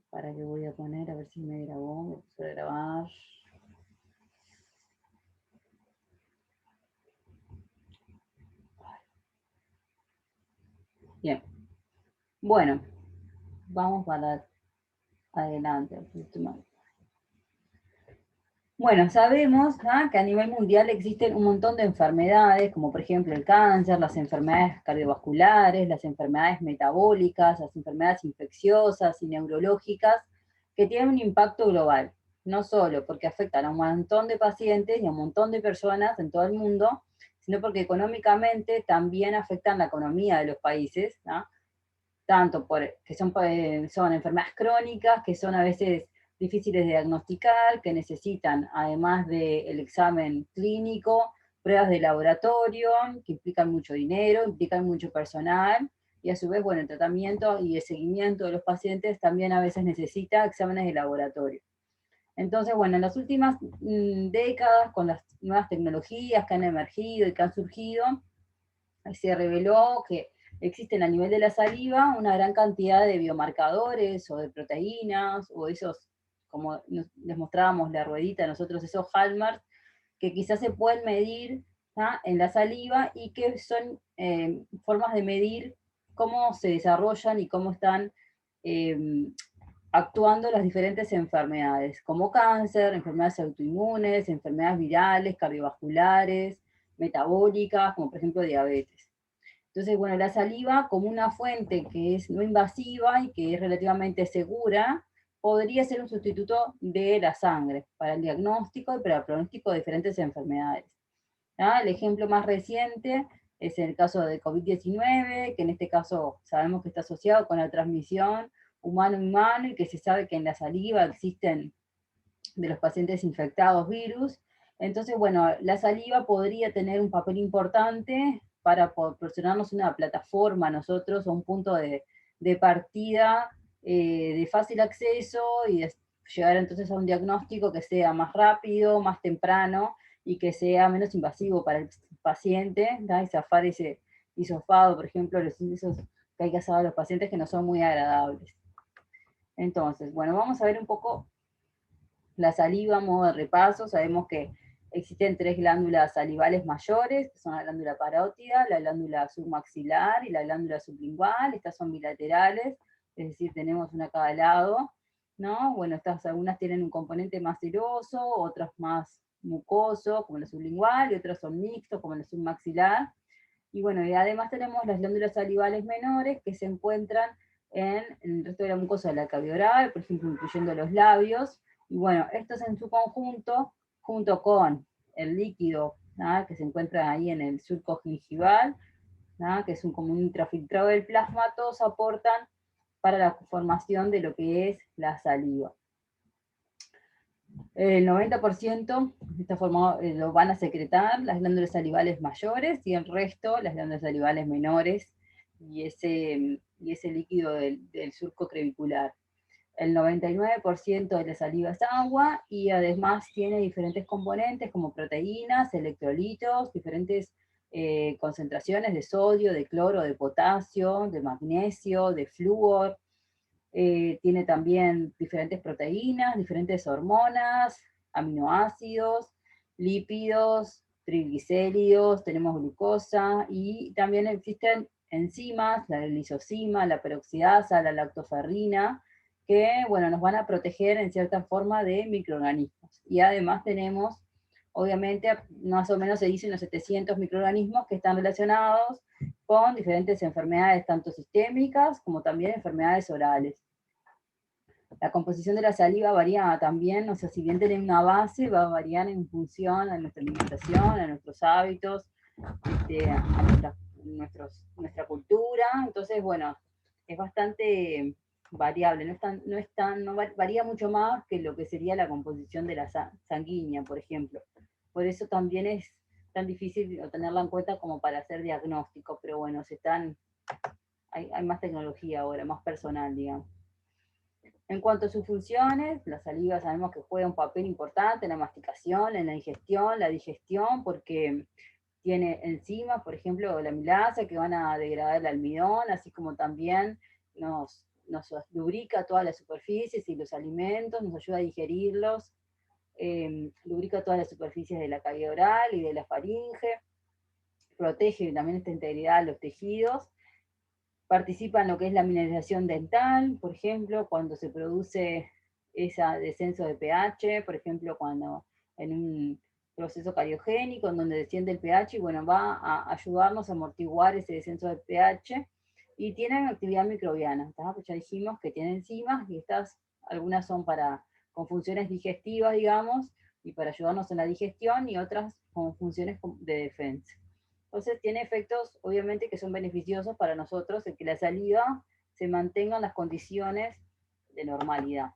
Para que voy a poner, a ver si me grabó, me puso a grabar. Bien, bueno, vamos para adelante. Bueno, sabemos que a nivel mundial existen un montón de enfermedades, como por ejemplo el cáncer, las enfermedades cardiovasculares, las enfermedades metabólicas, las enfermedades infecciosas y neurológicas, que tienen un impacto global. No solo porque afectan a un montón de pacientes y a un montón de personas en todo el mundo, sino porque económicamente también afectan la economía de los países, ¿no? Tanto que son enfermedades crónicas, que son a veces difíciles de diagnosticar, que necesitan, además del examen clínico, pruebas de laboratorio, que implican mucho dinero, implican mucho personal, y a su vez, bueno, el tratamiento y el seguimiento de los pacientes también a veces necesita exámenes de laboratorio. Entonces, bueno, en las últimas décadas, con las nuevas tecnologías que han emergido y que han surgido, se reveló que existen a nivel de la saliva una gran cantidad de biomarcadores o de proteínas o esos, como les mostrábamos la ruedita, nosotros esos hallmarks, que quizás se pueden medir en la saliva y que son formas de medir cómo se desarrollan y cómo están eh, actuando las diferentes enfermedades, como cáncer, enfermedades autoinmunes, enfermedades virales, cardiovasculares, metabólicas, como por ejemplo diabetes. Entonces, bueno, la saliva como una fuente que es no invasiva y que es relativamente segura, podría ser un sustituto de la sangre para el diagnóstico y para el pronóstico de diferentes enfermedades. ¿Ah? El ejemplo más reciente es el caso de COVID-19, que en este caso sabemos que está asociado con la transmisión humano-humano y que se sabe que en la saliva existen de los pacientes infectados virus. Entonces, bueno, la saliva podría tener un papel importante para proporcionarnos una plataforma a nosotros o un punto de partida de fácil acceso y de llegar entonces a un diagnóstico que sea más rápido, más temprano y que sea menos invasivo para el paciente, ¿da? Y zafar ese hisofado, por ejemplo, esos que hay que hacer a los pacientes que no son muy agradables. Entonces, bueno, vamos a ver un poco la saliva, a modo de repaso. Sabemos que existen tres glándulas salivales mayores, que son la glándula parótida, la glándula submaxilar y la glándula sublingual. Estas son bilaterales, es decir, tenemos una a cada lado, ¿no? Bueno, estas algunas tienen un componente más seroso, otras más mucoso, como la sublingual, y otras son mixtos, como la submaxilar. Y bueno, y además tenemos las glándulas salivales menores que se encuentran en el resto de la mucosa de la cavidad oral, por ejemplo, incluyendo los labios. Y bueno, estos en su conjunto, junto con el líquido que se encuentra ahí en el surco gingival, que es como un intrafiltrado del plasma, todos aportan para la formación de lo que es la saliva. El 90% está formado, lo van a secretar las glándulas salivales mayores y el resto las glándulas salivales menores y ese líquido del surco crevicular. El 99% de la saliva es agua y además tiene diferentes componentes como proteínas, electrolitos, diferentes concentraciones de sodio, de cloro, de potasio, de magnesio, de flúor. Tiene también diferentes proteínas, diferentes hormonas, aminoácidos, lípidos, triglicéridos, tenemos glucosa y también existen enzimas, la lisozima, la peroxidasa, la lactoferrina, que bueno, nos van a proteger en cierta forma de microorganismos. Y además tenemos, obviamente, más o menos se dice unos 700 microorganismos que están relacionados con diferentes enfermedades, tanto sistémicas como también enfermedades orales. La composición de la saliva varía también, o sea, si bien tiene una base, va a variar en función a nuestra alimentación, a nuestros hábitos, a nuestra cultura. Entonces, bueno, es bastante variable, no varía mucho más que lo que sería la composición de la sanguínea, por ejemplo. Por eso también es tan difícil tenerla en cuenta como para hacer diagnóstico, pero bueno, hay más tecnología ahora, más personal, digamos. En cuanto a sus funciones, la saliva sabemos que juega un papel importante en la masticación, en la digestión, porque tiene enzimas, por ejemplo, la amilasa, que van a degradar el almidón, así como también nos nos lubrica todas las superficies y los alimentos, nos ayuda a digerirlos, lubrica todas las superficies de la cavidad oral y de la faringe, protege también esta integridad de los tejidos, participa en lo que es la mineralización dental, por ejemplo, cuando se produce ese descenso de pH, por ejemplo, cuando en un proceso cariogénico en donde desciende el pH, y bueno, va a ayudarnos a amortiguar ese descenso de pH, y tienen actividad microbiana, pues ya dijimos que tienen enzimas, y estas, algunas son con funciones digestivas, digamos, y para ayudarnos en la digestión, y otras con funciones de defensa. Entonces tiene efectos, obviamente, que son beneficiosos para nosotros, el que la saliva se mantenga en las condiciones de normalidad.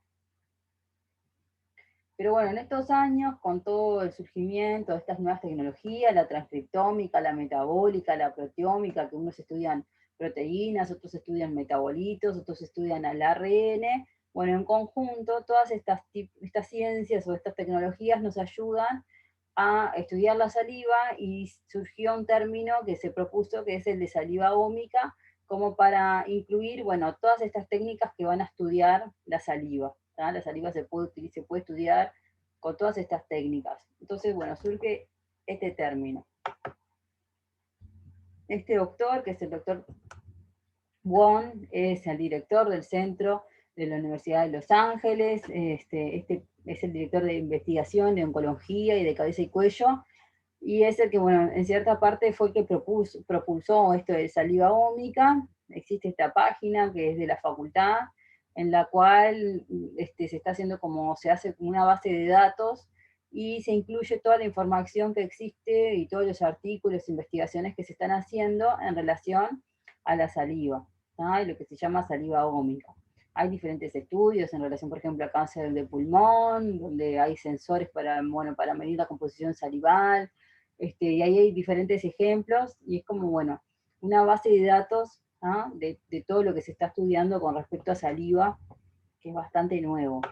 Pero bueno, en estos años, con todo el surgimiento de estas nuevas tecnologías, la transcriptómica, la metabólica, la proteómica, que unos estudian proteínas, otros estudian metabolitos, otros estudian el ARN, bueno, en conjunto, todas estas ciencias o estas tecnologías nos ayudan a estudiar la saliva, y surgió un término que se propuso, que es el de saliva ómica, como para incluir, bueno, todas estas técnicas que van a estudiar la saliva. La saliva se puede estudiar con todas estas técnicas. Entonces, bueno, surge este término. Este doctor, que es el doctor Wong, es el director del centro de la Universidad de Los Ángeles, este es el director de investigación de oncología y de cabeza y cuello, y es el que, bueno, en cierta parte fue el que propulsó esto de saliva ómica. Existe esta página que es de la facultad, en la cual se está haciendo se hace una base de datos, y se incluye toda la información que existe y todos los artículos, investigaciones que se están haciendo en relación a la saliva, y lo que se llama saliva ómica. Hay diferentes estudios en relación, por ejemplo, a cáncer de pulmón, donde hay sensores para medir la composición salival, y ahí hay diferentes ejemplos, y es como, bueno, una base de datos de todo lo que se está estudiando con respecto a saliva, que es bastante nuevo.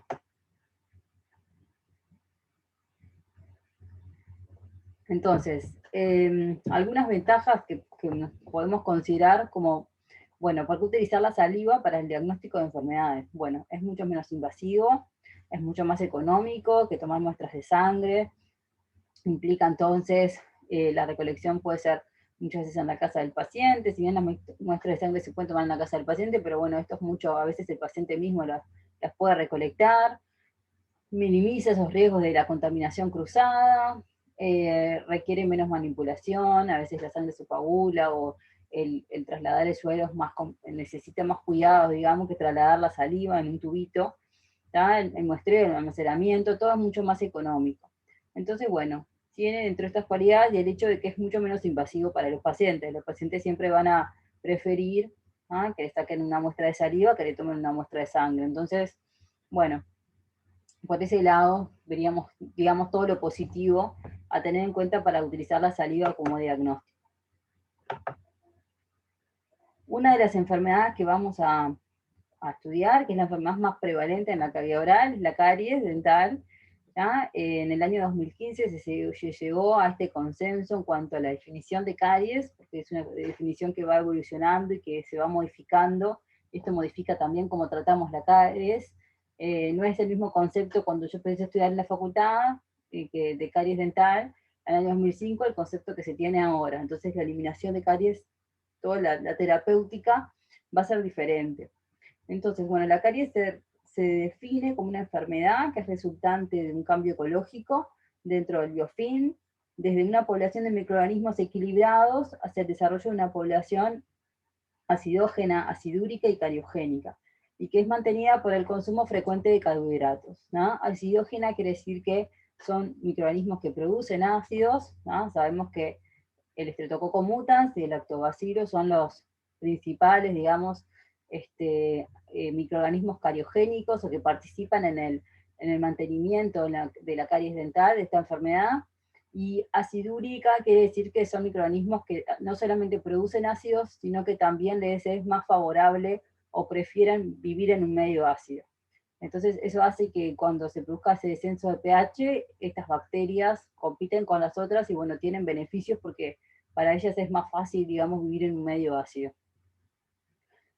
Entonces, algunas ventajas que podemos considerar como, bueno, ¿por qué utilizar la saliva para el diagnóstico de enfermedades? Bueno, es mucho menos invasivo, es mucho más económico que tomar muestras de sangre, implica entonces, la recolección puede ser muchas veces en la casa del paciente, si bien las muestras de sangre se pueden tomar en la casa del paciente, pero bueno, esto es mucho, a veces el paciente mismo las puede recolectar, minimiza esos riesgos de la contaminación cruzada, requiere menos manipulación, a veces la sangre se coagula, o el trasladar el suero necesita más cuidado, digamos, que trasladar la saliva en un tubito, el muestreo, el almacenamiento, todo es mucho más económico. Entonces, bueno, tiene dentro de estas cualidades y el hecho de que es mucho menos invasivo para los pacientes. Los pacientes siempre van a preferir que le saquen una muestra de saliva que le tomen una muestra de sangre. Entonces, bueno, por ese lado veríamos, digamos, todo lo positivo a tener en cuenta para utilizar la saliva como diagnóstico. Una de las enfermedades que vamos a estudiar, que es la enfermedad más prevalente en la cavidad oral, es la caries dental. En el año 2015 se llegó a este consenso en cuanto a la definición de caries, porque es una definición que va evolucionando y que se va modificando. Esto modifica también cómo tratamos la caries. No es el mismo concepto cuando yo empecé a estudiar en la facultad, que de caries dental, en el año 2005, el concepto que se tiene ahora. Entonces la eliminación de caries, toda la terapéutica, va a ser diferente. Entonces, bueno, la caries se define como una enfermedad que es resultante de un cambio ecológico dentro del biofilm, desde una población de microorganismos equilibrados hacia el desarrollo de una población acidógena, acidúrica y cariogénica, y que es mantenida por el consumo frecuente de carbohidratos. Acidógena quiere decir que son microorganismos que producen ácidos. Sabemos que el Streptococcus mutans y el Lactobacillus son los principales, digamos, microorganismos cariogénicos, o que participan en el mantenimiento de la caries dental, de esta enfermedad. Y acidúrica quiere decir que son microorganismos que no solamente producen ácidos, sino que también les es más favorable o prefieren vivir en un medio ácido. Entonces eso hace que cuando se produzca ese descenso de pH, estas bacterias compiten con las otras y, bueno, tienen beneficios porque para ellas es más fácil, digamos, vivir en un medio ácido.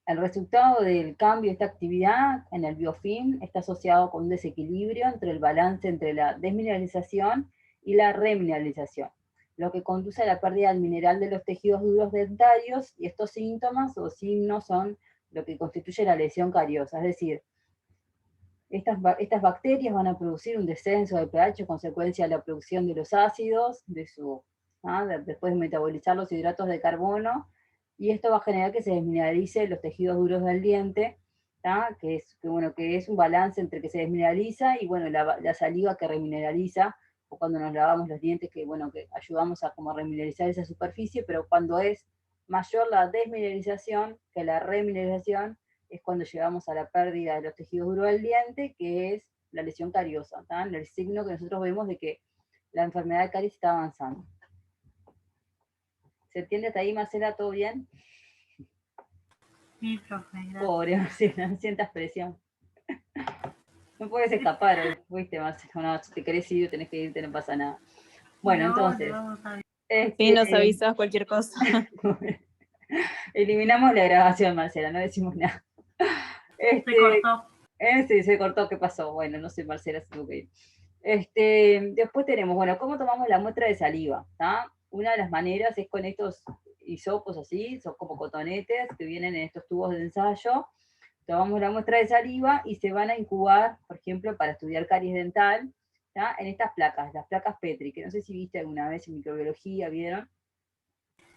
El resultado del cambio de esta actividad en el biofilm está asociado con un desequilibrio entre el balance entre la desmineralización y la remineralización, lo que conduce a la pérdida del mineral de los tejidos duros dentarios, y estos síntomas o signos son lo que constituye la lesión cariosa, es decir, estas bacterias van a producir un descenso del pH a consecuencia de la producción de los ácidos, después de metabolizar los hidratos de carbono, y esto va a generar que se desmineralicen los tejidos duros del diente, que es un balance entre que se desmineraliza y bueno, la saliva que remineraliza, o cuando nos lavamos los dientes, que bueno, que ayudamos a como remineralizar esa superficie, pero cuando es mayor la desmineralización que la remineralización, es cuando llegamos a la pérdida de los tejidos duros del diente, que es la lesión cariosa, el signo que nosotros vemos de que la enfermedad de caries está avanzando. ¿Se entiende hasta ahí, Marcela? ¿Todo bien? Sí, profe, gracias. Pobre Marcela, no sientas presión. No puedes escapar hoy, fuiste, Marcela. No, si te querés ir, tenés que irte, no pasa nada. Bueno, No, entonces. sí, nos avisas cualquier cosa. Eliminamos la grabación, Marcela, no decimos nada. Se cortó. Sí, se cortó, ¿qué pasó? Bueno, no sé, Marcela, se tuvo que ir. Después tenemos, bueno, ¿cómo tomamos la muestra de saliva? Una de las maneras es con estos hisopos así, son como cotonetes que vienen en estos tubos de ensayo. Tomamos la muestra de saliva y se van a incubar, por ejemplo, para estudiar caries dental, en estas placas, las placas Petri, que no sé si viste alguna vez en microbiología, ¿vieron?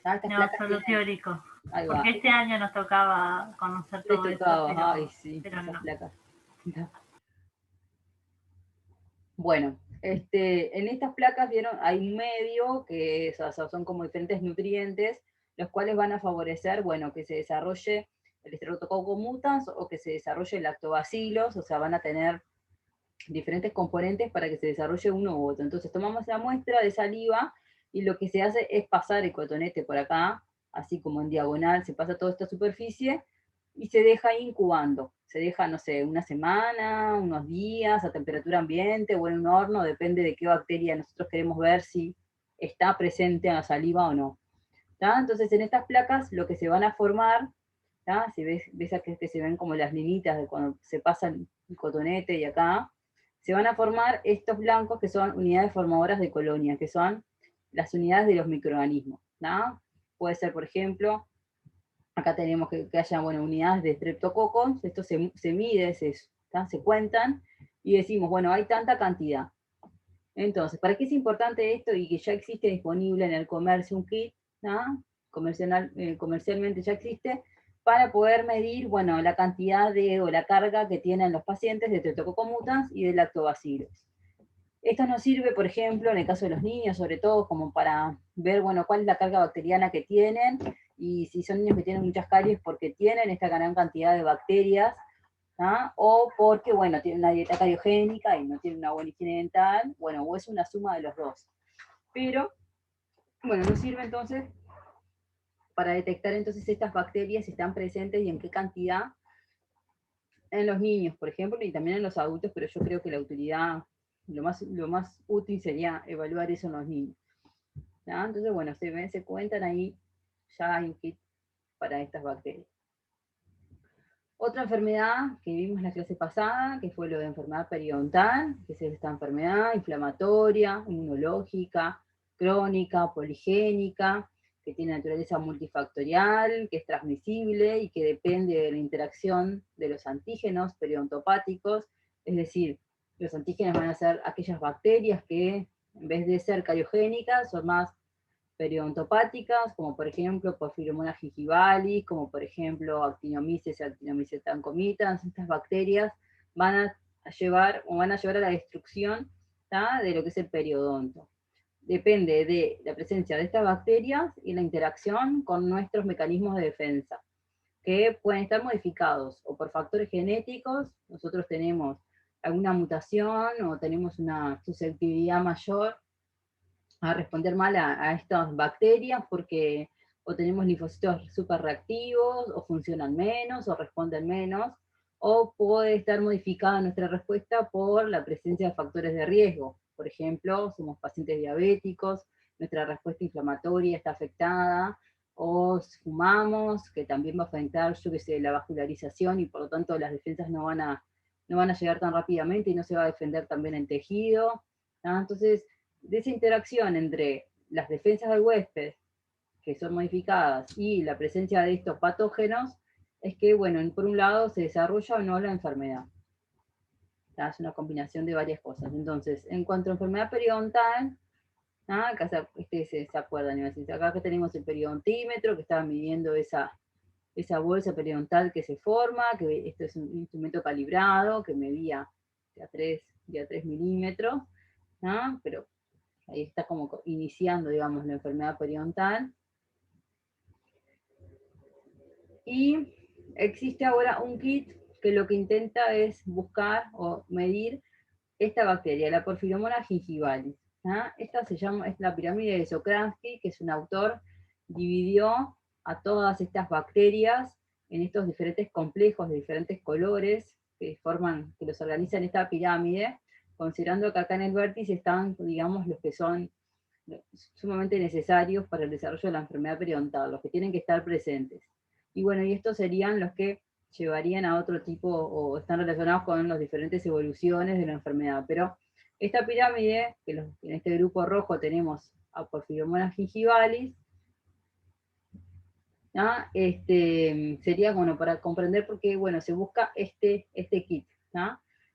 Estas no, solo teórico. Porque este año nos tocaba conocer todo eso, ay, sí, pero esas no. placas. Bueno, en estas placas, vieron, hay un medio que son como diferentes nutrientes, los cuales van a favorecer, bueno, que se desarrolle el Streptococcus mutans o que se desarrolle el lactobacilos, o sea, van a tener diferentes componentes para que se desarrolle uno u otro. Entonces tomamos la muestra de saliva y lo que se hace es pasar el cotonete por acá, así como en diagonal, se pasa toda esta superficie y se deja incubando. Se deja, no sé, una semana, unos días, a temperatura ambiente o en un horno, depende de qué bacteria nosotros queremos ver si está presente en la saliva o no. Entonces en estas placas lo que se van a formar, si ves aquí que se ven como las linitas de cuando se pasa el cotonete y acá, se van a formar estos blancos que son unidades formadoras de colonia, que son las unidades de los microorganismos. Puede ser, por ejemplo, acá tenemos que haya unidades de streptococos, esto se mide, se cuentan, y decimos, bueno, hay tanta cantidad. Entonces, ¿para qué es importante esto y que ya existe disponible en el comercio un kit? Comercialmente ya existe, para poder medir, bueno, la cantidad o la carga que tienen los pacientes de Streptococcus mutans y de lactobacilos. Esto nos sirve, por ejemplo, en el caso de los niños, sobre todo, como para ver, bueno, cuál es la carga bacteriana que tienen, y si son niños que tienen muchas caries porque tienen esta gran cantidad de bacterias, o porque, bueno, tienen una dieta cariogénica y no tienen una buena higiene dental, bueno, o es una suma de los dos. Pero, bueno, nos sirve entonces para detectar entonces estas bacterias si están presentes y en qué cantidad en los niños, por ejemplo, y también en los adultos, pero yo creo que la utilidad, lo más útil sería evaluar eso en los niños. Entonces, bueno, se cuentan ahí, ya hay un kit para estas bacterias. Otra enfermedad que vimos en la clase pasada, que fue lo de enfermedad periodontal, que es esta enfermedad inflamatoria, inmunológica, crónica, poligénica, que tiene naturaleza multifactorial, que es transmisible y que depende de la interacción de los antígenos periodontopáticos, es decir, los antígenos van a ser aquellas bacterias que en vez de ser cariogénicas son más periodontopáticas, como por ejemplo Porphyromonas gingivalis, como por ejemplo Actinomyces y Actinomyces tancomitans. Estas bacterias van a llevar a la destrucción de lo que es el periodonto. Depende de la presencia de estas bacterias y la interacción con nuestros mecanismos de defensa, que pueden estar modificados o por factores genéticos. Nosotros tenemos alguna mutación o tenemos una susceptibilidad mayor a responder mal a estas bacterias porque o tenemos linfocitos súper reactivos, o funcionan menos, o responden menos, o puede estar modificada nuestra respuesta por la presencia de factores de riesgo. Por ejemplo, somos pacientes diabéticos, nuestra respuesta inflamatoria está afectada, o fumamos, que también va a afectar, yo que sé, la vascularización, y por lo tanto las defensas no van a llegar tan rápidamente y no se va a defender también el tejido. ¿No? Entonces, de esa interacción entre las defensas del huésped, que son modificadas, y la presencia de estos patógenos, es que, bueno, por un lado se desarrolla o no la enfermedad. Es una combinación de varias cosas. Entonces, en cuanto a enfermedad periodontal, acá se acuerdan, acá que tenemos el periodontímetro, que estaba midiendo esa bolsa periodontal que se forma, que esto es un instrumento calibrado, que medía de a 3 milímetros, ¿no? Pero ahí está como iniciando, digamos, la enfermedad periodontal. Y existe ahora un kit que lo que intenta es buscar o medir esta bacteria, la Porphyromonas gingivalis. Esta es la pirámide de Sokransky, que es un autor, dividió a todas estas bacterias en estos diferentes complejos de diferentes colores que los organizan esta pirámide, considerando que acá en el vértice están, digamos, los que son sumamente necesarios para el desarrollo de la enfermedad periodontal, los que tienen que estar presentes. Y bueno, y estos serían los que llevarían a otro tipo, o están relacionados con las diferentes evoluciones de la enfermedad. Pero esta pirámide, que en este grupo rojo tenemos a Porphyromonas gingivalis, sería bueno para comprender por qué, bueno, se busca este kit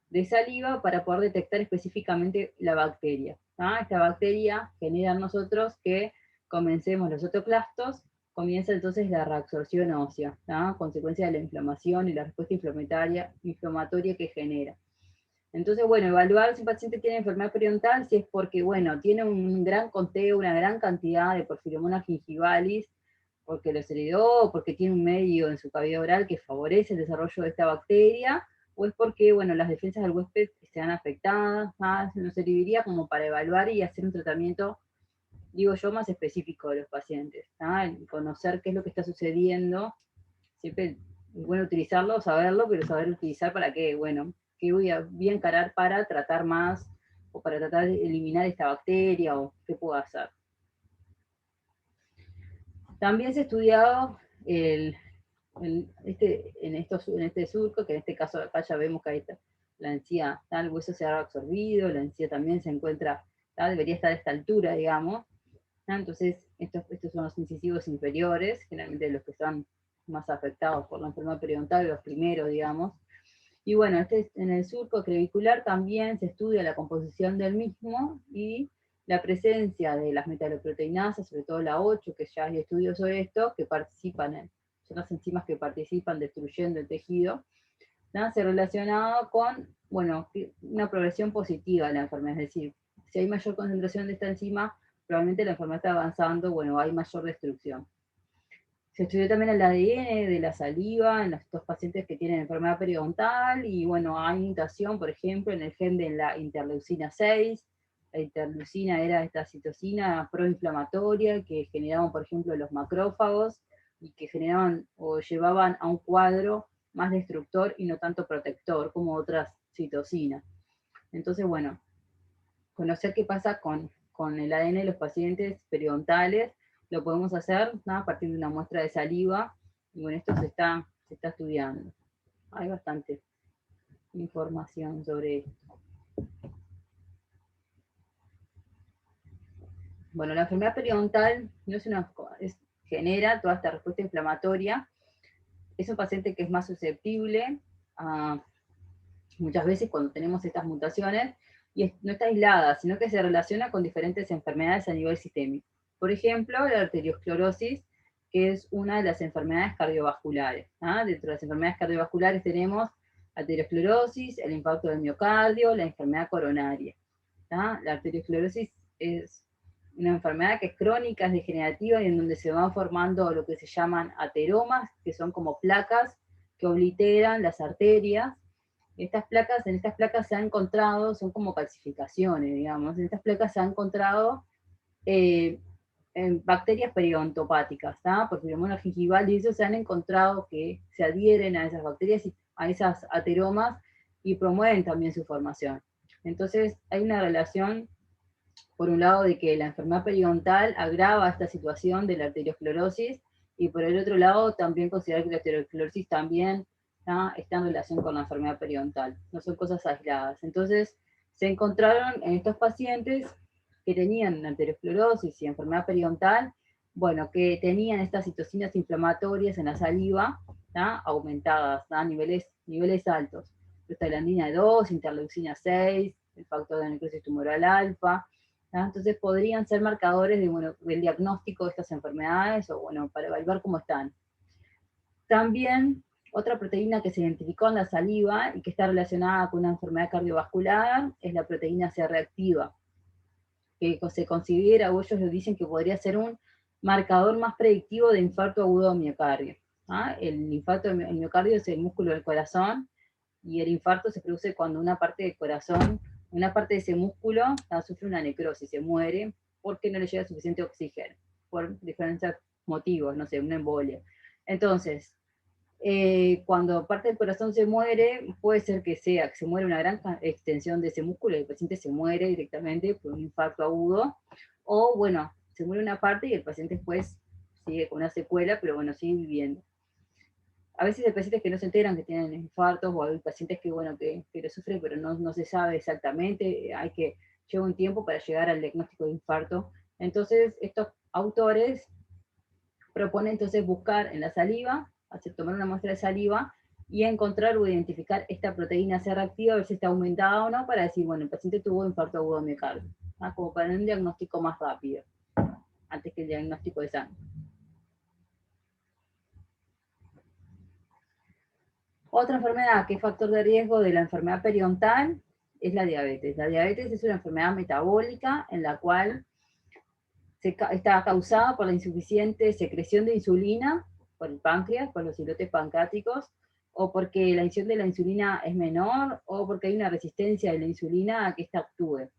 de saliva para poder detectar específicamente la bacteria. Esta bacteria genera en nosotros que comencemos los otoclastos, comienza entonces la reabsorción ósea, consecuencia de la inflamación y la respuesta inflamatoria que genera. Entonces, bueno, evaluar si un paciente tiene enfermedad periodontal, si es porque, bueno, tiene un gran conteo, una gran cantidad de Porphyromonas gingivalis, porque los heredó, porque tiene un medio en su cavidad oral que favorece el desarrollo de esta bacteria, o es porque, bueno, las defensas del huésped están afectadas, nos serviría como para evaluar y hacer un tratamiento, digo yo, más específico de los pacientes, conocer qué es lo que está sucediendo. Siempre es bueno utilizarlo, saberlo, pero saber utilizar para qué, bueno, qué voy a encarar para tratar más, o para tratar de eliminar esta bacteria, o qué puedo hacer. También se ha estudiado en este surco, que en este caso acá ya vemos que ahí está, la encía, el hueso se ha absorbido, la encía también se encuentra, debería estar a esta altura, digamos. Entonces, estos son los incisivos inferiores, generalmente los que están más afectados por la enfermedad periodontal, los primeros, digamos. Y bueno, en el surco clavicular también se estudia la composición del mismo y la presencia de las metaloproteinasas, sobre todo la 8, que ya hay estudios sobre esto, que son las enzimas que participan destruyendo el tejido, se relacionado con, bueno, una progresión positiva de la enfermedad, es decir, si hay mayor concentración de esta enzima, probablemente la enfermedad está avanzando, bueno, hay mayor destrucción. Se estudió también el ADN de la saliva en estos pacientes que tienen enfermedad periodontal, y bueno, hay mutación, por ejemplo, en el gen de la interleucina 6. La interleucina era esta citocina proinflamatoria que generaban, por ejemplo, los macrófagos, y que generaban o llevaban a un cuadro más destructor y no tanto protector como otras citocinas. Entonces, bueno, conocer qué pasa con el ADN de los pacientes periodontales, lo podemos hacer a partir de una muestra de saliva, y bueno, esto se está estudiando. Hay bastante información sobre esto. Bueno, la enfermedad periodontal no genera toda esta respuesta inflamatoria. Es un paciente que es más susceptible muchas veces cuando tenemos estas mutaciones, y no está aislada, sino que se relaciona con diferentes enfermedades a nivel sistémico. Por ejemplo, la arteriosclerosis, que es una de las enfermedades cardiovasculares. Dentro de las enfermedades cardiovasculares tenemos arteriosclerosis, el infarto del miocardio, la enfermedad coronaria. La arteriosclerosis es una enfermedad que es crónica, es degenerativa, y en donde se van formando lo que se llaman ateromas, que son como placas que obliteran las arterias. En estas placas se han encontrado, son como calcificaciones, digamos, en estas placas se han encontrado en bacterias periodontopáticas, Porphyromonas gingivalis, y eso se han encontrado que se adhieren a esas bacterias, a esas ateromas, y promueven también su formación. Entonces hay una relación, por un lado, de que la enfermedad periodontal agrava esta situación de la arteriosclerosis, y por el otro lado también considerar que la aterosclerosis también está en relación con la enfermedad periodontal, no son cosas aisladas. Entonces se encontraron en estos pacientes que tenían aterosclerosis y enfermedad periodontal, bueno, que tenían estas citocinas inflamatorias en la saliva, aumentadas, niveles altos, prostaglandina 2, interleucina 6, el factor de necrosis tumoral alfa. Entonces podrían ser marcadores de, bueno, del diagnóstico de estas enfermedades, o bueno, para evaluar cómo están. También otra proteína que se identificó en la saliva y que está relacionada con una enfermedad cardiovascular es la proteína C reactiva, que se considera, o ellos lo dicen, que podría ser un marcador más predictivo de infarto agudo de miocardio. El infarto del miocardio es el músculo del corazón, y el infarto se produce cuando una parte del corazón, una parte de ese músculo sufre una necrosis, se muere porque no le llega suficiente oxígeno, por diferentes motivos, no sé, una embolia. Entonces, cuando parte del corazón se muere, puede ser que se muere una gran extensión de ese músculo y el paciente se muere directamente por un infarto agudo, o bueno, se muere una parte y el paciente después sigue con una secuela, pero bueno, sigue viviendo. A veces hay pacientes que no se enteran que tienen infartos, o hay pacientes que, bueno, que lo sufren, pero no se sabe exactamente, lleva un tiempo para llegar al diagnóstico de infarto. Entonces, estos autores proponen entonces buscar en la saliva, tomar una muestra de saliva, y encontrar o identificar esta proteína C reactiva, a ver si está aumentada o no, para decir, bueno, el paciente tuvo infarto agudo de miocardio, como para un diagnóstico más rápido, antes que el diagnóstico de sangre. Otra enfermedad que es factor de riesgo de la enfermedad periodontal es la diabetes. La diabetes es una enfermedad metabólica en la cual está causada por la insuficiente secreción de insulina por el páncreas, por los islotes pancreáticos, o porque la emisión de la insulina es menor, o porque hay una resistencia de la insulina a que ésta actúe.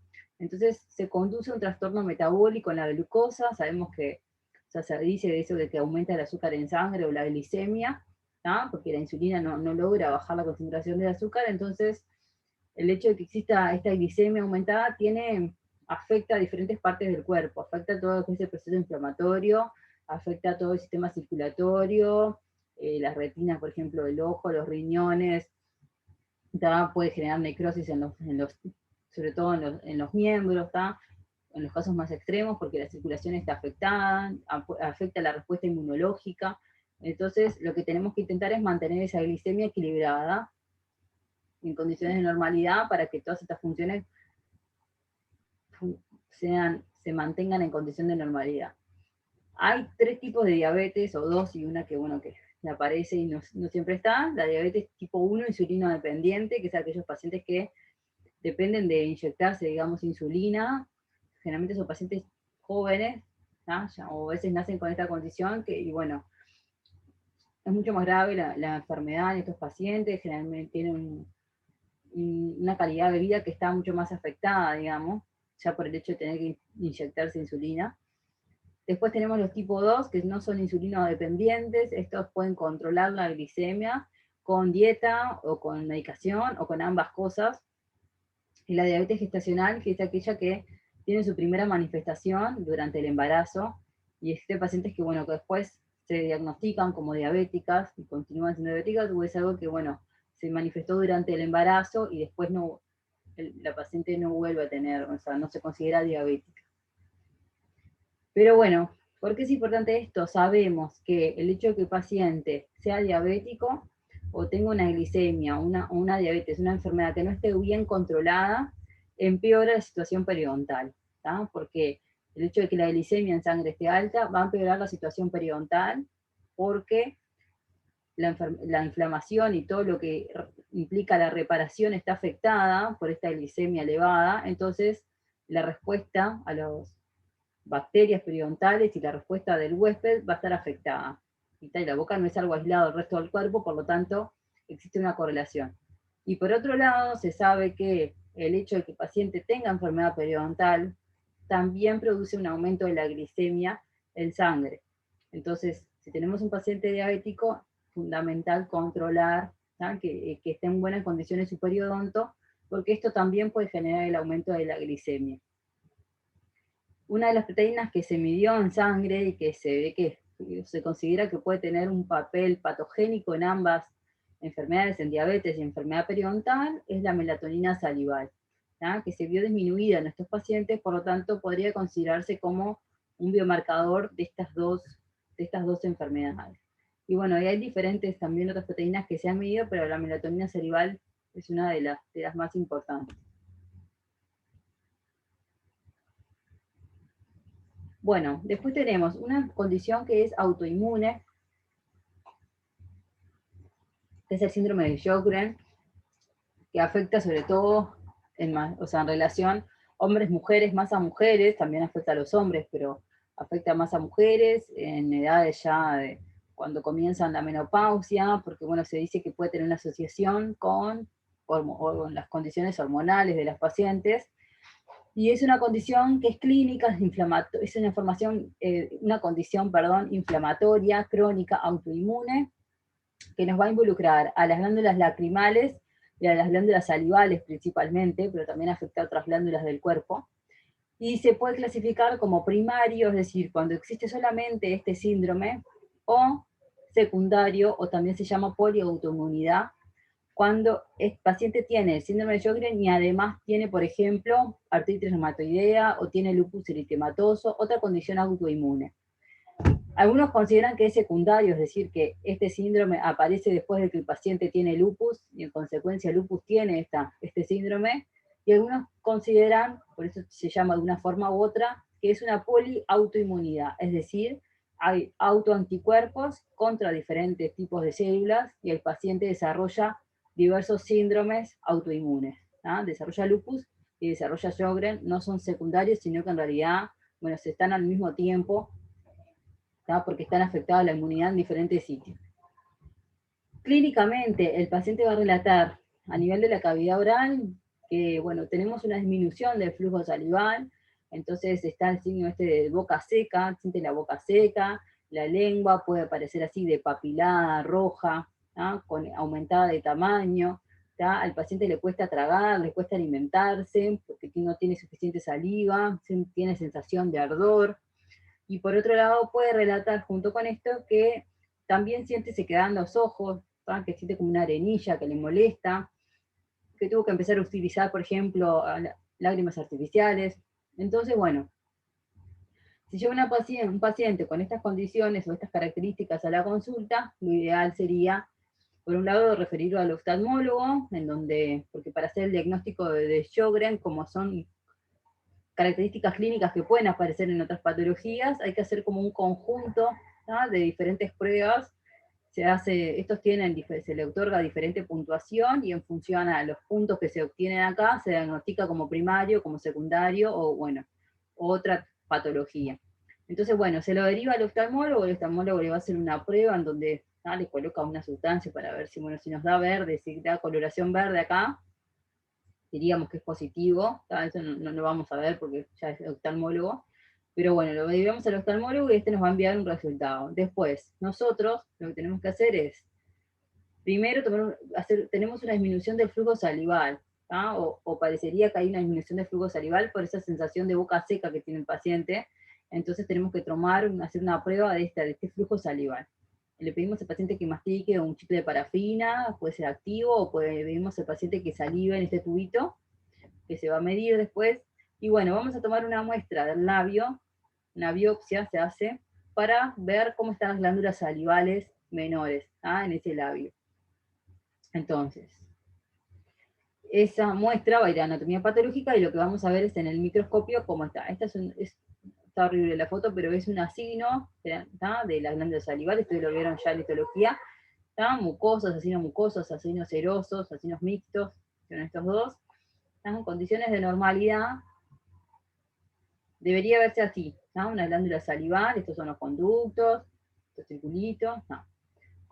Entonces se conduce a un trastorno metabólico en la glucosa. Sabemos que, o sea, se dice de eso de que aumenta el azúcar en sangre o la glicemia, porque la insulina no logra bajar la concentración de azúcar. Entonces el hecho de que exista esta glicemia aumentada afecta a diferentes partes del cuerpo, afecta todo ese proceso inflamatorio, afecta a todo el sistema circulatorio, las retinas, por ejemplo, del ojo, los riñones, puede generar necrosis sobre todo en los miembros, en los casos más extremos, porque la circulación está afectada, afecta la respuesta inmunológica. Entonces, lo que tenemos que intentar es mantener esa glicemia equilibrada, en condiciones de normalidad, para que todas estas funciones se mantengan en condición de normalidad. Hay 3 tipos de diabetes, o 2 y una que, bueno, que aparece y no siempre está. La diabetes tipo 1, insulino dependiente, que es aquellos pacientes que dependen de inyectarse, digamos, insulina. Generalmente son pacientes jóvenes, o a veces nacen con esta condición, y bueno, es mucho más grave la enfermedad en estos pacientes, generalmente tienen una calidad de vida que está mucho más afectada, digamos, ya por el hecho de tener que inyectarse insulina. Después tenemos los tipo 2, que no son insulino dependientes. Estos pueden controlar la glicemia con dieta, o con medicación, o con ambas cosas. Y la diabetes gestacional, que es aquella que tiene su primera manifestación durante el embarazo, y existen pacientes que, bueno, que después se diagnostican como diabéticas y continúan siendo diabéticas, o es algo que, bueno, se manifestó durante el embarazo y después la paciente no vuelve a tener, o sea, no se considera diabética. Pero bueno, ¿por qué es importante esto? Sabemos que el hecho de que el paciente sea diabético o tenga una glicemia, una diabetes, una enfermedad que no esté bien controlada, empeora la situación periodontal, porque el hecho de que la glicemia en sangre esté alta va a empeorar la situación periodontal, porque la inflamación y todo lo que implica la reparación está afectada por esta glicemia elevada. Entonces la respuesta a las bacterias periodontales y la respuesta del huésped va a estar afectada. Y la boca no es algo aislado del resto del cuerpo, por lo tanto existe una correlación. Y por otro lado, se sabe que el hecho de que el paciente tenga enfermedad periodontal también produce un aumento de la glicemia en sangre. Entonces, si tenemos un paciente diabético, fundamental controlar que esté en buenas condiciones su periodonto, porque esto también puede generar el aumento de la glicemia. Una de las proteínas que se midió en sangre y que se ve que se considera que puede tener un papel patogénico en ambas enfermedades, en diabetes y enfermedad periodontal, es la melatonina salival, ¿tá? Que se vio disminuida en estos pacientes, por lo tanto podría considerarse como un biomarcador de estas dos enfermedades. Y bueno, y hay diferentes también otras proteínas que se han medido, pero la melatonina salival es una de las más importantes. Bueno, después tenemos una condición que es autoinmune, que es el síndrome de Sjögren, que afecta sobre todo en relación hombres-mujeres, más a mujeres, también afecta a los hombres, pero afecta más a mujeres en edades ya de cuando comienzan la menopausia, porque bueno, se dice que puede tener una asociación con las condiciones hormonales de las pacientes, y es una condición que es clínica, es una condición inflamatoria, crónica, autoinmune, que nos va a involucrar a las glándulas lacrimales y a las glándulas salivales principalmente, pero también afecta a otras glándulas del cuerpo. Y se puede clasificar como primario, es decir, cuando existe solamente este síndrome, o secundario, o también se llama poliautoinmunidad, cuando el paciente tiene el síndrome de Sjögren y además tiene, por ejemplo, artritis reumatoidea o tiene lupus eritematoso, otra condición autoinmune. Algunos consideran que es secundario, es decir, que este síndrome aparece después de que el paciente tiene lupus, y en consecuencia el lupus tiene este síndrome, y algunos consideran, por eso se llama de una forma u otra, que es una poliautoinmunidad, es decir, hay autoanticuerpos contra diferentes tipos de células, y el paciente desarrolla diversos síndromes autoinmunes, ¿no? Desarrolla lupus y desarrolla Sjögren, no son secundarios, sino que en realidad, bueno, se están al mismo tiempo, ¿tá? Porque están afectadas la inmunidad en diferentes sitios. Clínicamente, el paciente va a relatar a nivel de la cavidad oral que, bueno, tenemos una disminución del flujo salival, entonces está el signo este de boca seca, siente la boca seca, la lengua puede aparecer así de papilada, roja, aumentada de tamaño, ¿tá? Al paciente le cuesta tragar, le cuesta alimentarse, porque no tiene suficiente saliva, tiene sensación de ardor, y por otro lado puede relatar junto con esto que también siente sequedad en los ojos, ¿tá? Que siente como una arenilla que le molesta, que tuvo que empezar a utilizar, por ejemplo, lágrimas artificiales. Entonces, bueno, si llega un paciente con estas condiciones o estas características a la consulta, lo ideal sería, por un lado, referirlo al oftalmólogo, porque para hacer el diagnóstico de Sjögren, como son características clínicas que pueden aparecer en otras patologías, hay que hacer como un conjunto, ¿no?, de diferentes pruebas. Se le otorga diferente puntuación y en función a los puntos que se obtienen acá, se diagnostica como primario, como secundario o, bueno, otra patología. Entonces, bueno, se lo deriva al oftalmólogo, el oftalmólogo le va a hacer una prueba en donde le coloca una sustancia para ver si, bueno, si nos da verde, si da coloración verde acá, diríamos que es positivo, eso no lo vamos a ver porque ya es oftalmólogo, pero bueno, lo derivamos al oftalmólogo y este nos va a enviar un resultado. Después, nosotros lo que tenemos que hacer es, primero tenemos una disminución del flujo salival, o parecería que hay una disminución del flujo salival por esa sensación de boca seca que tiene el paciente, entonces tenemos que hacer una prueba de este flujo salival. Le pedimos al paciente que mastique un chicle de parafina, puede ser activo, o pedimos al paciente que salive en este tubito, que se va a medir después, y bueno, vamos a tomar una muestra del labio, una biopsia se hace, para ver cómo están las glándulas salivales menores, en ese labio. Entonces, esa muestra va a ir a anatomía patológica, y lo que vamos a ver es en el microscopio cómo está. Está horrible la foto, pero es un asino de las glándulas salivales, ustedes lo vieron ya en histología, mucosos, acinos serosos, acinos mixtos, son estos dos, están en condiciones de normalidad, debería verse así, una glándula salival, estos son los conductos, estos circulitos,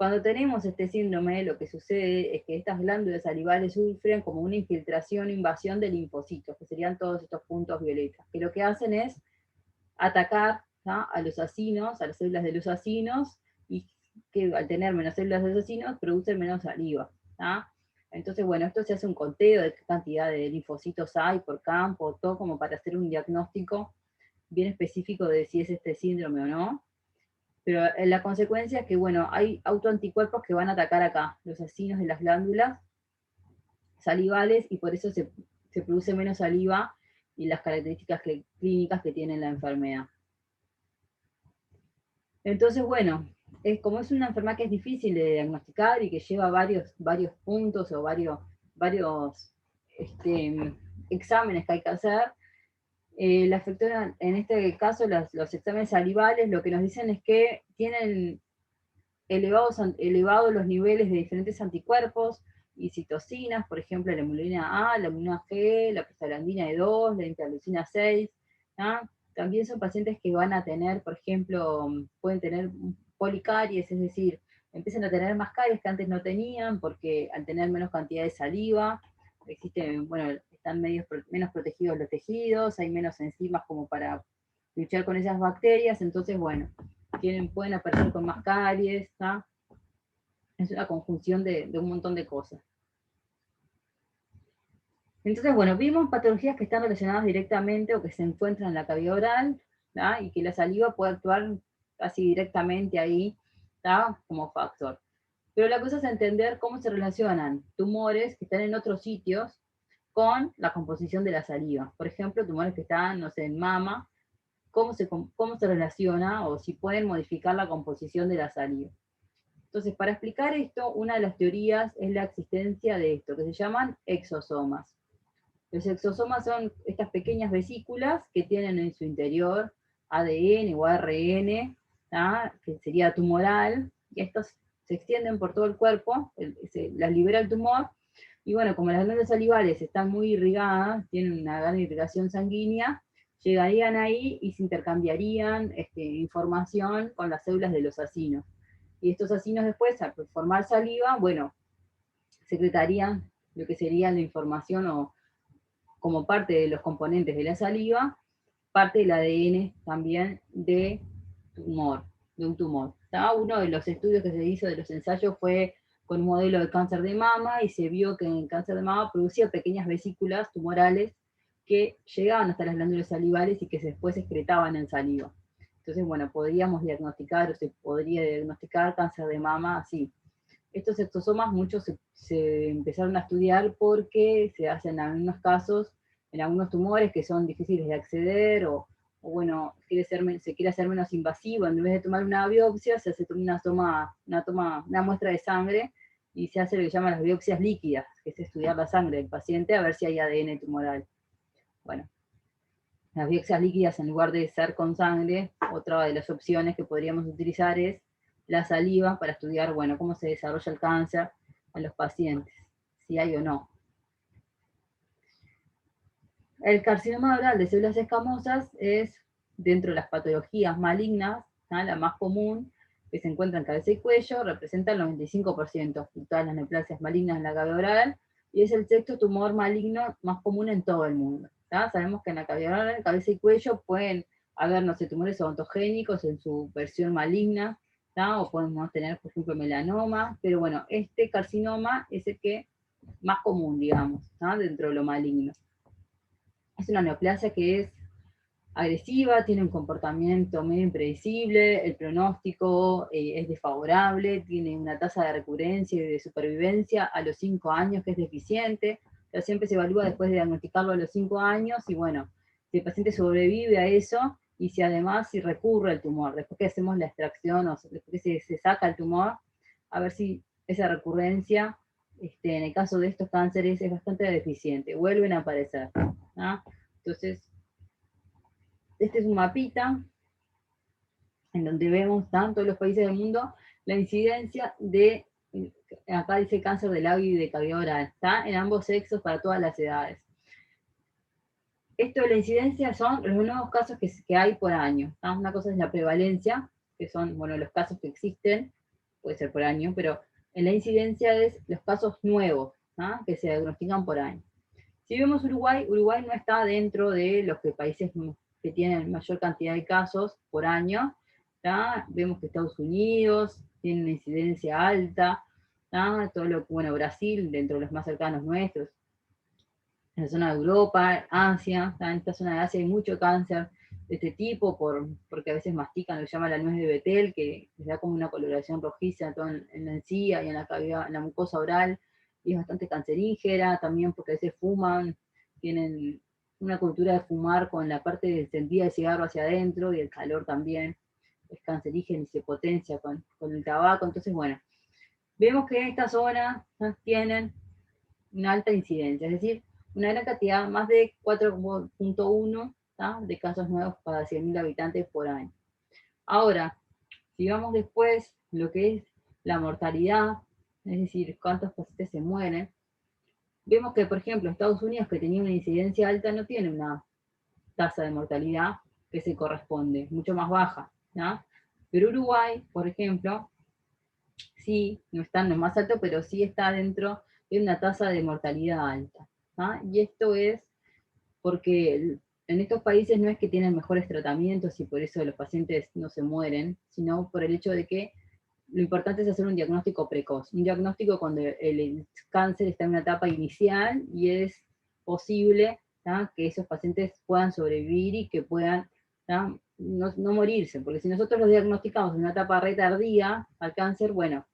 Cuando tenemos este síndrome, lo que sucede es que estas glándulas salivales sufren como una infiltración, invasión de linfocitos, que serían todos estos puntos violetas, que lo que hacen es atacar a los acinos, a las células de los acinos, y que al tener menos células de los acinos producen menos saliva. Entonces, bueno, esto se hace un conteo de qué cantidad de linfocitos hay por campo, todo como para hacer un diagnóstico bien específico de si es este síndrome o no. Pero la consecuencia es que, bueno, hay autoanticuerpos que van a atacar acá, los acinos de las glándulas salivales, y por eso se produce menos saliva y las características clínicas que tiene la enfermedad. Entonces, bueno, como es una enfermedad que es difícil de diagnosticar y que lleva varios puntos o varios exámenes que hay que hacer, la afectó en este caso los exámenes salivales, lo que nos dicen es que tienen elevados los niveles de diferentes anticuerpos y citocinas, por ejemplo, la hemoglobina A, la hemoglobina G, la prostaglandina E2, la interleucina 6, ¿no? También son pacientes que van a tener, por ejemplo, pueden tener policaries, es decir, empiezan a tener más caries que antes no tenían, porque al tener menos cantidad de saliva, están menos protegidos los tejidos, hay menos enzimas como para luchar con esas bacterias, entonces, bueno, pueden aparecer con más caries, ¿tá? Es una conjunción de un montón de cosas. Entonces, bueno, vimos patologías que están relacionadas directamente o que se encuentran en la cavidad oral, ¿tá? Y que la saliva puede actuar casi directamente ahí, ¿tá? Como factor. Pero la cosa es entender cómo se relacionan tumores que están en otros sitios con la composición de la saliva. Por ejemplo, tumores que están, no sé, en mama, cómo se relaciona o si pueden modificar la composición de la saliva. Entonces, para explicar esto, una de las teorías es la existencia de esto, que se llaman exosomas. Los exosomas son estas pequeñas vesículas que tienen en su interior ADN o ARN, ¿tá? Que sería tumoral, y estos se extienden por todo el cuerpo, las libera el tumor, y bueno, como las glándulas salivales están muy irrigadas, tienen una gran irrigación sanguínea, llegarían ahí y se intercambiarían información con las células de los acinos. Y estos acinos después, al formar saliva, bueno, secretarían lo que sería la información o como parte de los componentes de la saliva, parte del ADN también de un tumor. Uno de los estudios que se hizo de los ensayos fue con un modelo de cáncer de mama, y se vio que en el cáncer de mama producía pequeñas vesículas tumorales que llegaban hasta las glándulas salivales y que después excretaban en saliva. Entonces, bueno, podríamos diagnosticar, o se podría diagnosticar cáncer de mama así. Estos exosomas muchos se empezaron a estudiar porque se hacen en algunos casos, en algunos tumores que son difíciles de acceder, o bueno, se quiere hacer menos invasivo, en vez de tomar una biopsia, se hace una muestra de sangre, y se hace lo que se llama las biopsias líquidas, que es estudiar la sangre del paciente a ver si hay ADN tumoral. Bueno, las biopsias líquidas, en lugar de ser con sangre, otra de las opciones que podríamos utilizar es la saliva para estudiar, bueno, cómo se desarrolla el cáncer en los pacientes, si hay o no. El carcinoma oral de células escamosas es, dentro de las patologías malignas, ¿no?, la más común, que se encuentra en cabeza y cuello, representa el 95% de todas las neoplasias malignas en la cavidad oral, y es el sexto tumor maligno más común en todo el mundo. ¿Tá? Sabemos que en la cavidad oral, en cabeza y cuello, pueden haber, no sé, tumores odontogénicos en su versión maligna, ¿tá? O podemos tener, por ejemplo, melanoma, pero bueno, este carcinoma es el que más común, digamos, ¿tá?, dentro de lo maligno. Es una neoplasia que es agresiva, tiene un comportamiento medio impredecible, el pronóstico es desfavorable, tiene una tasa de recurrencia y de supervivencia a los 5 años que es deficiente, o sea, siempre se evalúa después de diagnosticarlo a los 5 años, y bueno, si el paciente sobrevive a eso, y si además si recurre el tumor, después que hacemos la extracción, o después que se saca el tumor, a ver si esa recurrencia, en el caso de estos cánceres, es bastante deficiente, vuelven a aparecer, ¿no? Entonces, este es un mapita en donde vemos tanto en los países del mundo la incidencia de, acá dice cáncer de labio y de cavidad oral, está en ambos sexos para todas las edades. Esto de la incidencia son los nuevos casos que hay por año, ¿tá? Una cosa es la prevalencia, que son, bueno, los casos que existen, puede ser por año, pero en la incidencia es los casos nuevos, ¿tá?, que se diagnostican por año. Si vemos Uruguay, Uruguay no está dentro de los países que tienen mayor cantidad de casos por año, ¿tá? Vemos que Estados Unidos tiene una incidencia alta, ¿tá? Todo lo que, bueno, Brasil, dentro de los más cercanos nuestros, en la zona de Europa, Asia, ¿tá? En esta zona de Asia hay mucho cáncer este tipo, porque a veces mastican lo que se llama la nuez de Betel, que les da como una coloración rojiza todo en la encía y en la cavidad, en la mucosa oral, y es bastante cancerígena, también porque a veces fuman, tienen una cultura de fumar con la parte encendida del cigarro hacia adentro, y el calor también es cancerígeno y se potencia con el tabaco. Entonces, bueno, vemos que esta zona tienen una alta incidencia, es decir, una gran cantidad, más de 4.1 de casos nuevos cada 100.000 habitantes por año. Ahora, si vamos después lo que es la mortalidad, es decir, cuántos pacientes se mueren, vemos que, por ejemplo, Estados Unidos, que tenía una incidencia alta, no tiene una tasa de mortalidad que se corresponde, mucho más baja, ¿no? Pero Uruguay, por ejemplo, sí, no está en lo más alto, pero sí está dentro de una tasa de mortalidad alta, ¿no? Y esto es porque en estos países no es que tienen mejores tratamientos y por eso los pacientes no se mueren, sino por el hecho de que lo importante es hacer un diagnóstico precoz, un diagnóstico cuando el cáncer está en una etapa inicial y es posible, ¿tá?, que esos pacientes puedan sobrevivir y que puedan no morirse, porque si nosotros los diagnosticamos en una etapa retardía al cáncer, bueno,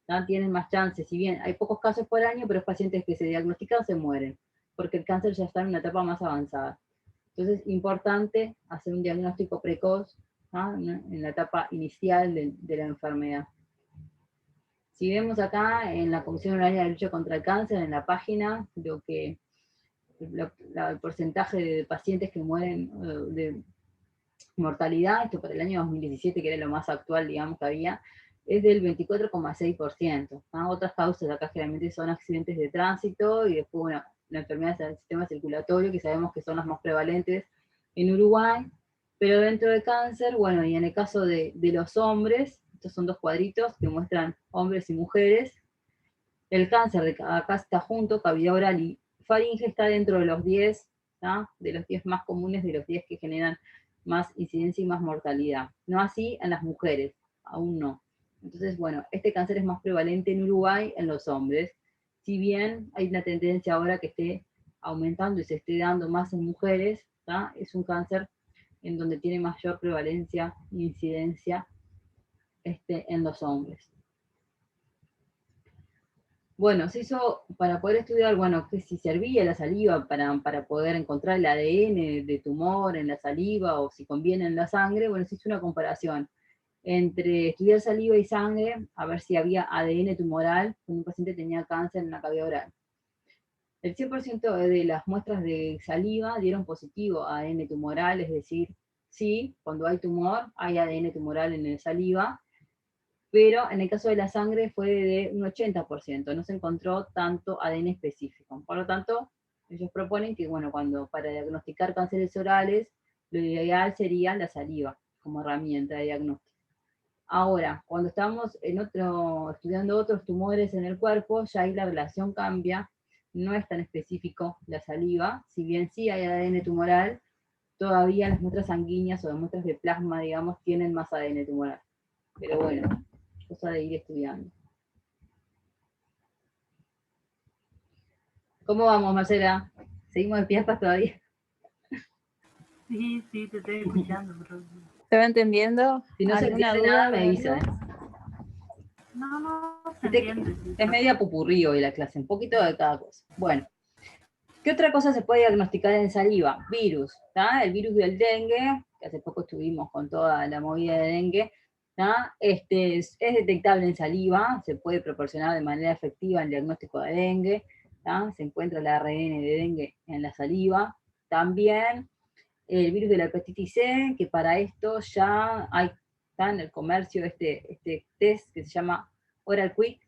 ¿tá?, tienen más chances, si bien hay pocos casos por año, pero los pacientes que se diagnostican se mueren, porque el cáncer ya está en una etapa más avanzada. Entonces, importante hacer un diagnóstico precoz, ¿no?, en la etapa inicial de la enfermedad. Si vemos acá en la Comisión Honoraria de Lucha contra el Cáncer, en la página, lo que el porcentaje de pacientes que mueren de mortalidad, esto para el año 2017, que era lo más actual, digamos, que había, es del 24,6%. Otras causas acá generalmente son accidentes de tránsito y después, bueno, la enfermedad del sistema circulatorio, que sabemos que son las más prevalentes en Uruguay, pero dentro del cáncer, bueno, y en el caso de los hombres, estos son dos cuadritos que muestran hombres y mujeres, el cáncer de acá está junto, cavidad oral y faringe, está dentro de los 10, ¿tá?, de los 10 más comunes, de los 10 que generan más incidencia y más mortalidad. No así en las mujeres, aún no. Entonces, bueno, este cáncer es más prevalente en Uruguay en los hombres, si bien hay una tendencia ahora que esté aumentando y se esté dando más en mujeres, ¿tá?, es un cáncer en donde tiene mayor prevalencia e incidencia en los hombres. Bueno, se hizo para poder estudiar, bueno, que si servía la saliva para poder encontrar el ADN de tumor en la saliva o si conviene en la sangre, bueno, se hizo una comparación entre estudiar saliva y sangre, a ver si había ADN tumoral cuando un paciente tenía cáncer en la cavidad oral. El 100% de las muestras de saliva dieron positivo a ADN tumoral, es decir, sí, cuando hay tumor, hay ADN tumoral en la saliva, pero en el caso de la sangre fue de un 80%, no se encontró tanto ADN específico. Por lo tanto, ellos proponen que, bueno, para diagnosticar cánceres orales, lo ideal sería la saliva como herramienta de diagnóstico. Ahora, cuando estamos estudiando otros tumores en el cuerpo, ya ahí la relación cambia, no es tan específico la saliva, si bien sí hay ADN tumoral, todavía las muestras sanguíneas o las muestras de plasma, digamos, tienen más ADN tumoral. Pero bueno, cosa de ir estudiando. ¿Cómo vamos, Marcela? ¿Seguimos de piezas todavía? Sí, te estoy escuchando. Pero... ¿Te va entendiendo? Si no se entiende nada, me avisa. No, se entiende. Es media pupurrí hoy la clase, un poquito de cada cosa. Bueno, ¿qué otra cosa se puede diagnosticar en saliva? Virus, ¿tá? El virus del dengue, que hace poco estuvimos con toda la movida de dengue, ¿tá? Es detectable en saliva, se puede proporcionar de manera efectiva el diagnóstico de dengue, ¿tá? Se encuentra el ARN de dengue en la saliva. También el virus de la hepatitis C, que para esto ya está en el comercio este test que se llama Oral Quick,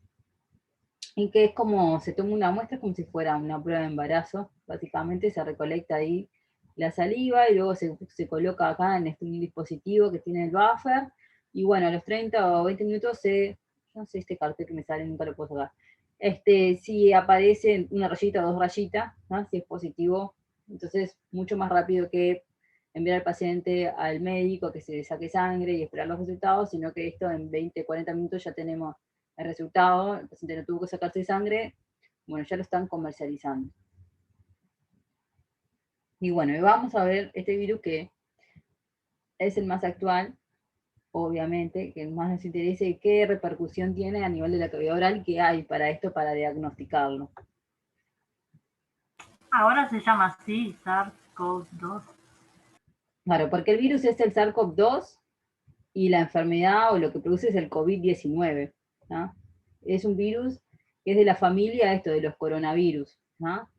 y que es como, se toma una muestra como si fuera una prueba de embarazo, básicamente se recolecta ahí la saliva y luego se coloca acá en un dispositivo que tiene el buffer, y bueno, a los 30 o 20 minutos no sé este cartel que me sale, nunca lo puedo sacar, si aparece una rayita o dos rayitas, ¿no?, si es positivo, entonces mucho más rápido que enviar al paciente al médico que se saque sangre y esperar los resultados, sino que esto en 20, 40 minutos ya tenemos el resultado, el paciente no tuvo que sacarse sangre, bueno, ya lo están comercializando. Y bueno, vamos a ver este virus que es el más actual, obviamente, que más nos interesa y qué repercusión tiene a nivel de la cavidad oral, qué hay para esto, para diagnosticarlo. Ahora se llama así, SARS-CoV-2. Claro, porque el virus es el SARS-CoV-2 y la enfermedad o lo que produce es el COVID-19, ¿no? Es un virus que es de la familia esto de los coronavirus, ¿no?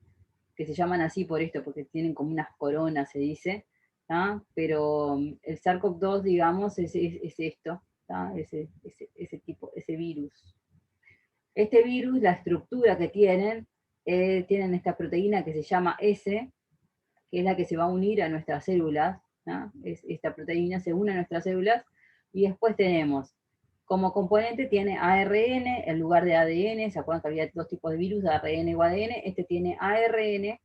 Que se llaman así por esto, porque tienen como unas coronas, se dice, ¿no? Pero el SARS-CoV-2, digamos, es esto, ¿no? Ese tipo, ese virus. Este virus, la estructura que tienen esta proteína que se llama S, que es la que se va a unir a nuestras células, ¿no? Esta proteína se une a nuestras células, y después tenemos, como componente tiene ARN en lugar de ADN, ¿se acuerdan que había dos tipos de virus, ARN o ADN? Este tiene ARN,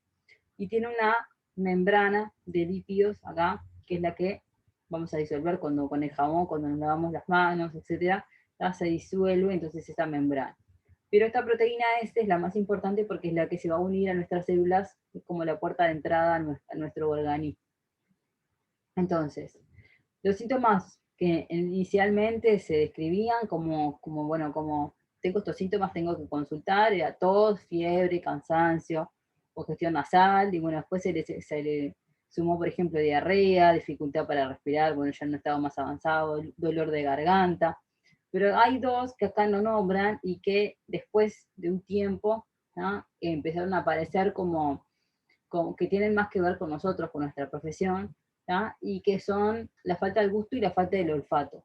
y tiene una membrana de lípidos acá, que es la que vamos a disolver cuando con el jabón, cuando nos lavamos las manos, etc., se disuelve entonces esta membrana. Pero esta proteína S es la más importante porque es la que se va a unir a nuestras células, es como la puerta de entrada a nuestro organismo. Entonces, los síntomas que inicialmente se describían como tengo estos síntomas, tengo que consultar, era tos, fiebre, cansancio, congestión nasal, y bueno, después se le sumó, por ejemplo, diarrea, dificultad para respirar, bueno, ya no estaba más avanzado, dolor de garganta, pero hay dos que acá no nombran y que después de un tiempo, ¿no? Empezaron a aparecer como que tienen más que ver con nosotros, con nuestra profesión, ¿tá? Y que son la falta del gusto y la falta del olfato.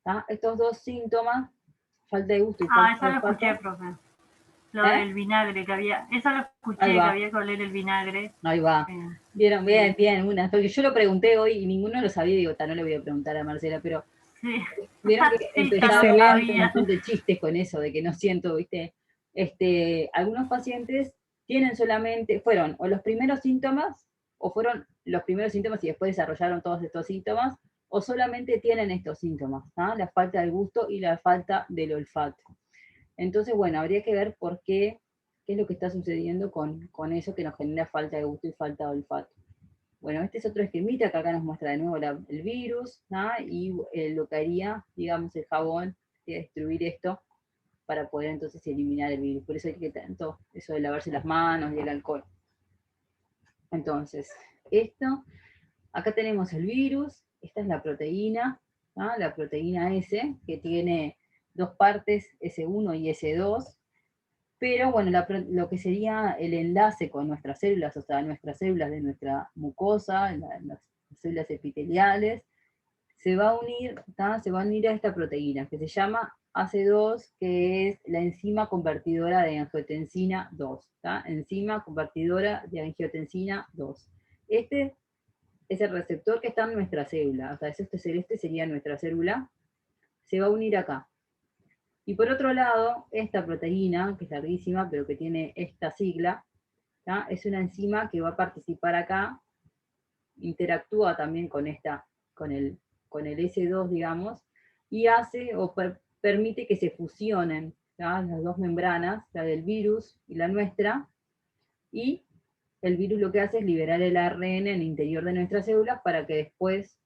¿Tá? Estos dos síntomas, falta de gusto y falta eso de lo olfato. escuché, profe. Lo del vinagre que había. Eso lo escuché, que había que oler el vinagre. Ahí va. Vieron, bien, porque yo lo pregunté hoy y ninguno lo sabía, digo, no le voy a preguntar a Marcela, pero sí. vieron que Sí, empezaba un montón de chistes con eso, de que no siento, viste, algunos pacientes tienen solamente, fueron o los primeros síntomas, o fueron los primeros síntomas y después desarrollaron todos estos síntomas, o solamente tienen estos síntomas, ¿no? La falta del gusto y la falta del olfato. Entonces, bueno, habría que ver por qué es lo que está sucediendo con eso que nos genera falta de gusto y falta de olfato. Bueno, este es otro esquemita que acá nos muestra de nuevo el virus, ¿no? Y lo que haría, digamos, el jabón, es destruir esto para poder entonces eliminar el virus. Por eso hay que tanto eso de lavarse las manos y el alcohol. Entonces, acá tenemos el virus, esta es la proteína, ¿no? La proteína S, que tiene dos partes, S1 y S2, pero bueno, lo que sería el enlace con nuestras células, o sea, nuestras células de nuestra mucosa, las células epiteliales, se va a unir a esta proteína, que se llama AC2, que es la enzima convertidora de angiotensina 2, ¿tá? Enzima convertidora de angiotensina 2. Este es el receptor que está en nuestra célula, o sea, este celeste sería nuestra célula, se va a unir acá. Y por otro lado, esta proteína, que es larguísima, pero que tiene esta sigla, ¿tá? Es una enzima que va a participar acá, interactúa también con el S2, digamos, y hace o permite que se fusionen, ¿tá? Las dos membranas, la del virus y la nuestra, y el virus lo que hace es liberar el ARN en el interior de nuestras células para que después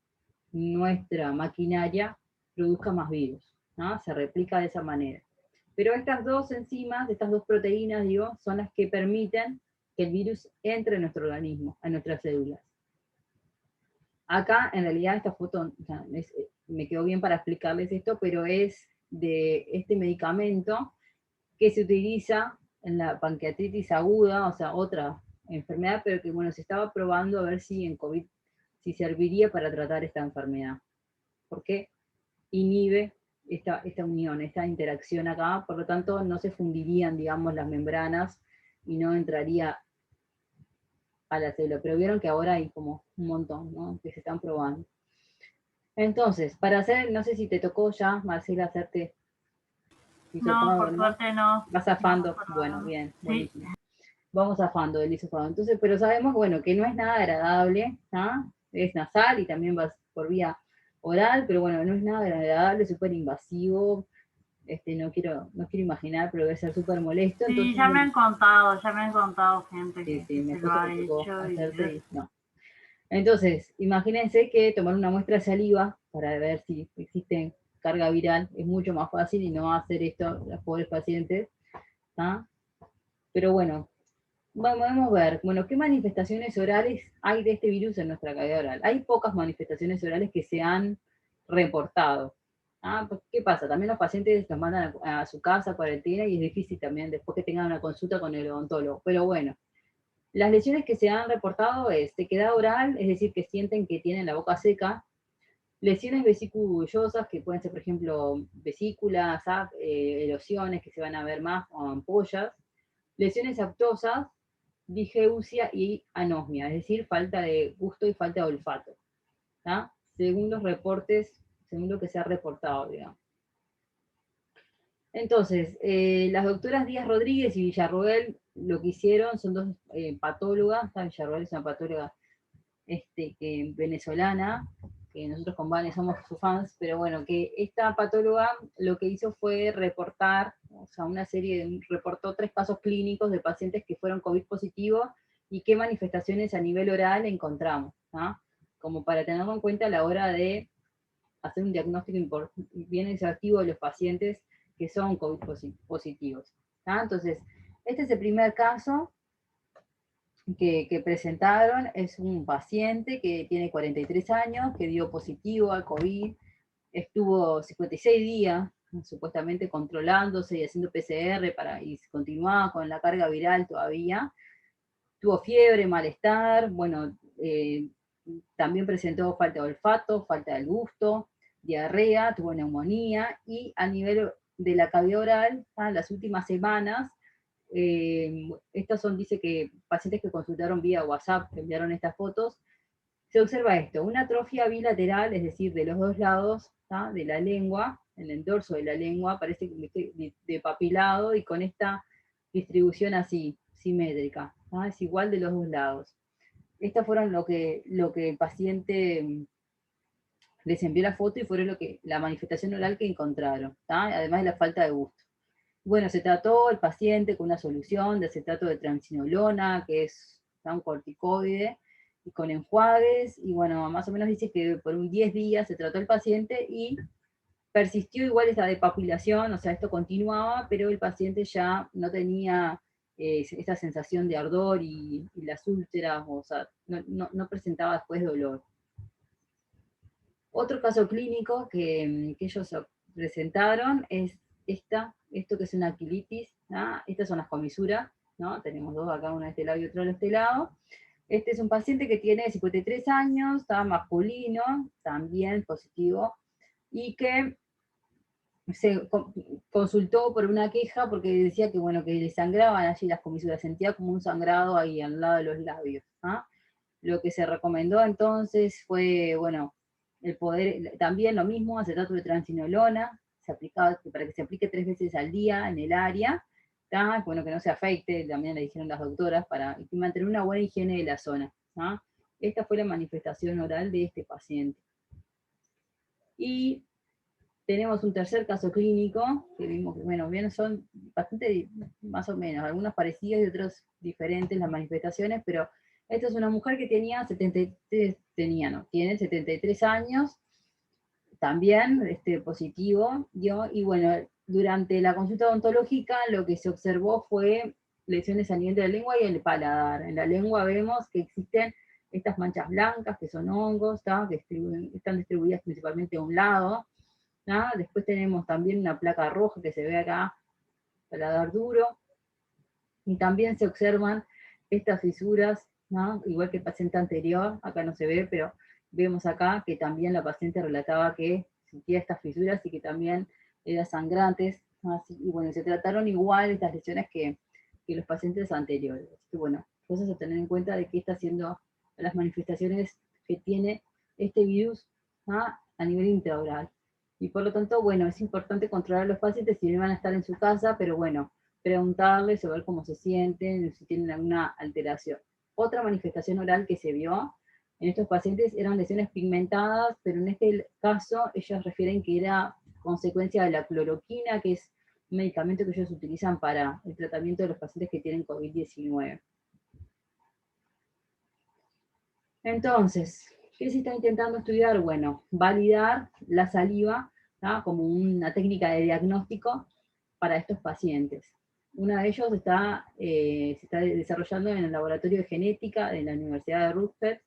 nuestra maquinaria produzca más virus, ¿no? Se replica de esa manera. Pero estas dos enzimas, estas dos proteínas, digo, son las que permiten que el virus entre en nuestro organismo, a nuestras células. Acá, en realidad, esta foto, o sea, me quedó bien para explicarles esto, pero es de este medicamento que se utiliza en la pancreatitis aguda, o sea, otra enfermedad, pero que, bueno, se estaba probando a ver si en COVID, si serviría para tratar esta enfermedad. Porque inhibe esta unión, esta interacción acá, por lo tanto no se fundirían, digamos, las membranas y no entraría a la célula, pero vieron que ahora hay como un montón, ¿no? Que se están probando. Entonces, para hacer, no sé si te tocó ya, Marcela, hacerte hisopado, no, por suerte no. Vas zafando, no, bueno, bien, buenísimo. Sí. Vamos zafando el hisopado. Entonces, pero sabemos, bueno, que no es nada agradable, ¿no? Es nasal y también va por vía oral, pero bueno, no es nada agradable, súper invasivo, no quiero imaginar, pero debe ser súper molesto. Sí, entonces, ya me han contado gente sí, que mi se lo ha hecho. No. Entonces, imagínense que tomar una muestra de saliva para ver si existe carga viral es mucho más fácil y no va a hacer esto a los pobres pacientes. ¿Ah? Pero bueno, podemos ver, bueno, ¿qué manifestaciones orales hay de este virus en nuestra cavidad oral? Hay pocas manifestaciones orales que se han reportado. Ah, pues, ¿qué pasa? También los pacientes los mandan a su casa, cuarentena, y es difícil también después que tengan una consulta con el odontólogo. Pero bueno, las lesiones que se han reportado es sequedad oral, es decir, que sienten que tienen la boca seca, lesiones vesicullosas, que pueden ser, por ejemplo, vesículas, erosiones que se van a ver más, o ampollas, lesiones aptosas, digeusia y anosmia, es decir, falta de gusto y falta de olfato, ¿tá? Según los reportes, según lo que se ha reportado, digamos. Entonces, las doctoras Díaz Rodríguez y Villarroel lo que hicieron son dos patólogas, Villarroel es una patóloga venezolana, que nosotros con Vane somos sus fans, pero bueno, que esta patóloga lo que hizo fue reportar, o sea, reportó 3 casos clínicos de pacientes que fueron COVID positivos y qué manifestaciones a nivel oral encontramos, ¿no? Como para tenerlo en cuenta a la hora de hacer un diagnóstico bien exhaustivo de los pacientes que son COVID positivos. ¿No? Entonces, este es el primer caso que presentaron. Es un paciente que tiene 43 años, que dio positivo al COVID, estuvo 56 días supuestamente controlándose y haciendo PCR y continuaba con la carga viral todavía. Tuvo fiebre, malestar, bueno, también presentó falta de olfato, falta del gusto, diarrea, tuvo neumonía, y a nivel de la cavidad oral, las últimas semanas, estas son, dice que pacientes que consultaron vía WhatsApp, que enviaron estas fotos, se observa esto, una atrofia bilateral, es decir, de los dos lados, ¿tá? De la lengua, en el dorso de la lengua, parece de papilado y con esta distribución así, simétrica, ¿tá? Es igual de los dos lados. Estas fueron lo que el paciente les envió la foto y fueron la manifestación oral que encontraron, ¿tá? Además de la falta de gusto. Bueno, se trató el paciente con una solución de acetato de transinolona, que es un corticoide, y con enjuagues, y bueno, más o menos dice que por 10 días se trató el paciente y persistió igual esa depapilación, o sea, esto continuaba, pero el paciente ya no tenía esa sensación de ardor y las úlceras, o sea, no presentaba después dolor. Otro caso clínico que ellos presentaron es esto que es una quilitis, ¿no? Estas son las comisuras, ¿no? Tenemos dos acá, una de este lado y otra de este lado. Este es un paciente que tiene 53 años, está masculino, también positivo, y que se consultó por una queja porque decía que, bueno, que le sangraban allí las comisuras, sentía como un sangrado ahí al lado de los labios, ¿no? Lo que se recomendó entonces fue, bueno, el poder, también lo mismo, acetato de transinolona, se aplicaba para que se aplique 3 veces al día en el área, ¿tá? Bueno, que no se afecte, también le dijeron las doctoras, para mantener una buena higiene de la zona, ¿tá? Esta fue la manifestación oral de este paciente. Y tenemos un tercer caso clínico, que vimos que, bueno, bien, son bastante, más o menos, algunos parecidos y otros diferentes las manifestaciones, pero esta es una mujer que tiene 73 años, también positivo, y bueno, durante la consulta odontológica lo que se observó fue lesiones a nivel de la lengua y el paladar. En la lengua vemos que existen estas manchas blancas, que son hongos, que están distribuidas principalmente a un lado. Después tenemos también una placa roja que se ve acá, paladar duro, y también se observan estas fisuras, ¿no? Igual que el paciente anterior, acá no se ve, pero vemos acá que también la paciente relataba que sentía estas fisuras y que también eran sangrantes, ¿no? Y bueno, se trataron igual estas lesiones que los pacientes anteriores. Así que bueno, cosas a tener en cuenta de qué está haciendo las manifestaciones que tiene este virus, ¿no? A nivel intraoral. Y por lo tanto, bueno, es importante controlar a los pacientes si no van a estar en su casa, pero bueno, preguntarles o ver cómo se sienten, si tienen alguna alteración. Otra manifestación oral que se vio en estos pacientes eran lesiones pigmentadas, pero en este caso ellos refieren que era consecuencia de la cloroquina, que es un medicamento que ellos utilizan para el tratamiento de los pacientes que tienen COVID-19. Entonces, ¿qué se está intentando estudiar? Bueno, validar la saliva, ¿tá? Como una técnica de diagnóstico para estos pacientes. Uno de ellos se está desarrollando en el laboratorio de genética de la Universidad de Rutgers,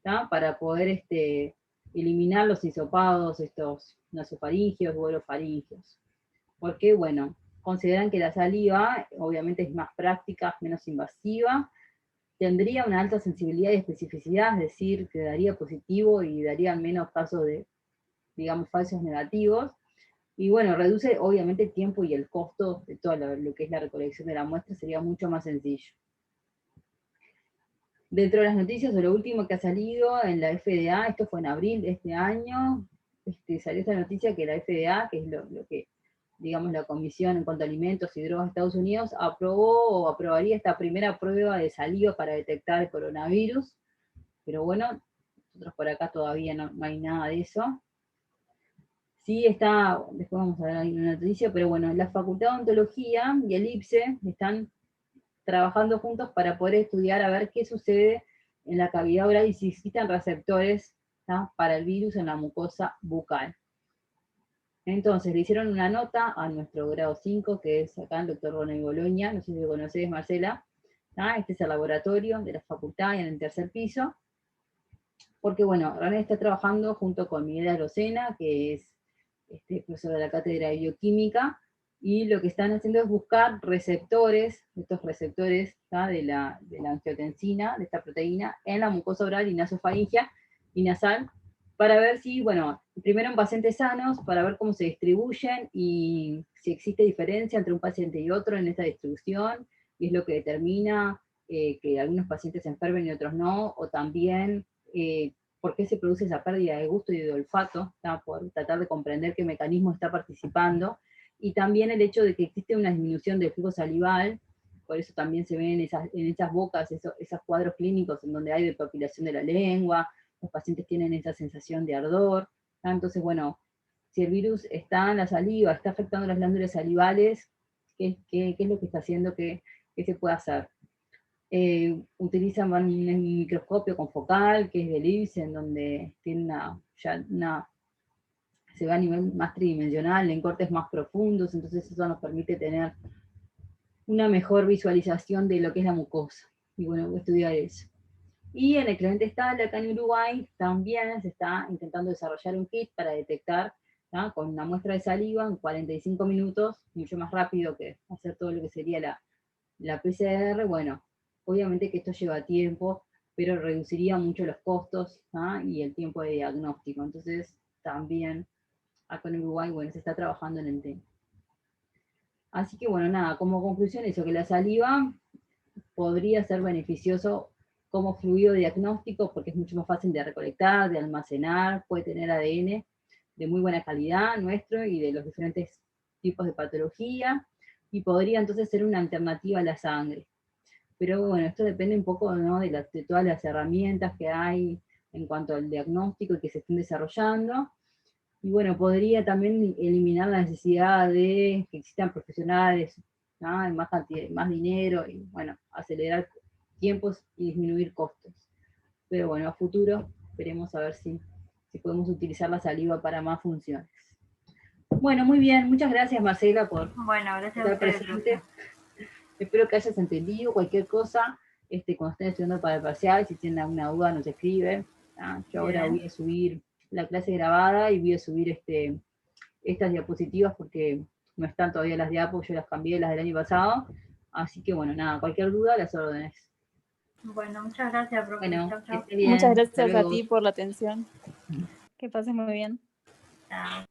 ¿tá? Para poder eliminar los hisopados, estos nasofaringios u orofaringios. Porque, bueno, consideran que la saliva obviamente es más práctica, menos invasiva, tendría una alta sensibilidad y especificidad, es decir, que daría positivo y daría menos casos de, digamos, falsos negativos. Y bueno, reduce obviamente el tiempo y el costo de todo lo que es la recolección de la muestra, sería mucho más sencillo. Dentro de las noticias, de lo último que ha salido en la FDA, esto fue en abril de este año, salió esta noticia que la FDA, que es lo que, digamos, la Comisión en cuanto a Alimentos y Drogas de Estados Unidos, aprobó o aprobaría esta primera prueba de saliva para detectar el coronavirus, pero bueno, nosotros por acá todavía no hay nada de eso. Sí está, después vamos a ver ahí una noticia, pero bueno, la Facultad de Odontología y el IPSE están trabajando juntos para poder estudiar a ver qué sucede en la cavidad oral y si existen receptores, ¿tá? Para el virus en la mucosa bucal. Entonces le hicieron una nota a nuestro grado 5, que es acá el doctor Ronald Boloña, no sé si lo conoces, Marcela, ¿tá? Este es el laboratorio de la facultad en el tercer piso, porque bueno, René está trabajando junto con Miguel Arocena, que es profesor de la cátedra de bioquímica, y lo que están haciendo es buscar receptores, estos receptores, ¿tá? de la angiotensina, de esta proteína, en la mucosa oral y nasofaringia y nasal, para ver si, bueno, primero en pacientes sanos, para ver cómo se distribuyen y si existe diferencia entre un paciente y otro en esta distribución, y es lo que determina que algunos pacientes se enfermen y otros no, o también por qué se produce esa pérdida de gusto y de olfato, ¿tá? Por tratar de comprender qué mecanismo está participando, y también el hecho de que existe una disminución del flujo salival, por eso también se ven en esas bocas esos cuadros clínicos en donde hay depapilación de la lengua, los pacientes tienen esa sensación de ardor, ¿tá? Entonces, bueno, si el virus está en la saliva, está afectando las glándulas salivales, ¿qué es lo que está haciendo que se pueda hacer? Utilizan un microscopio confocal, que es del IPSE, en donde tiene se va a nivel más tridimensional, en cortes más profundos, entonces eso nos permite tener una mejor visualización de lo que es la mucosa. Y bueno, voy a estudiar eso. Y en el Clemente Stall, acá en Uruguay, también se está intentando desarrollar un kit para detectar, ¿no? Con una muestra de saliva en 45 minutos, mucho más rápido que hacer todo lo que sería la PCR. Bueno, obviamente que esto lleva tiempo, pero reduciría mucho los costos, ¿no? Y el tiempo de diagnóstico. Entonces, también acá en Uruguay, bueno, se está trabajando en el tema. Así que bueno, nada, como conclusión eso, que la saliva podría ser beneficioso como fluido diagnóstico porque es mucho más fácil de recolectar, de almacenar, puede tener ADN de muy buena calidad nuestro y de los diferentes tipos de patología, y podría entonces ser una alternativa a la sangre. Pero bueno, esto depende un poco, ¿no? de todas las herramientas que hay en cuanto al diagnóstico y que se estén desarrollando. Y bueno, podría también eliminar la necesidad de que existan profesionales, ¿no? Más dinero, y bueno, acelerar tiempos y disminuir costos. Pero bueno, a futuro esperemos a ver si podemos utilizar la saliva para más funciones. Bueno, muy bien, muchas gracias Marcela por estar presente. Espero que hayas entendido cualquier cosa, cuando estén estudiando para el parcial, si tienen alguna duda nos escriben. Yo ahora voy a subir la clase grabada y voy a subir estas diapositivas porque no están todavía las diapos, yo las cambié las del año pasado, así que bueno, nada, cualquier duda, las órdenes. Bueno, muchas gracias, profe. Bueno, chau, chau. Muchas gracias a ti por la atención. Que pases muy bien. Chao.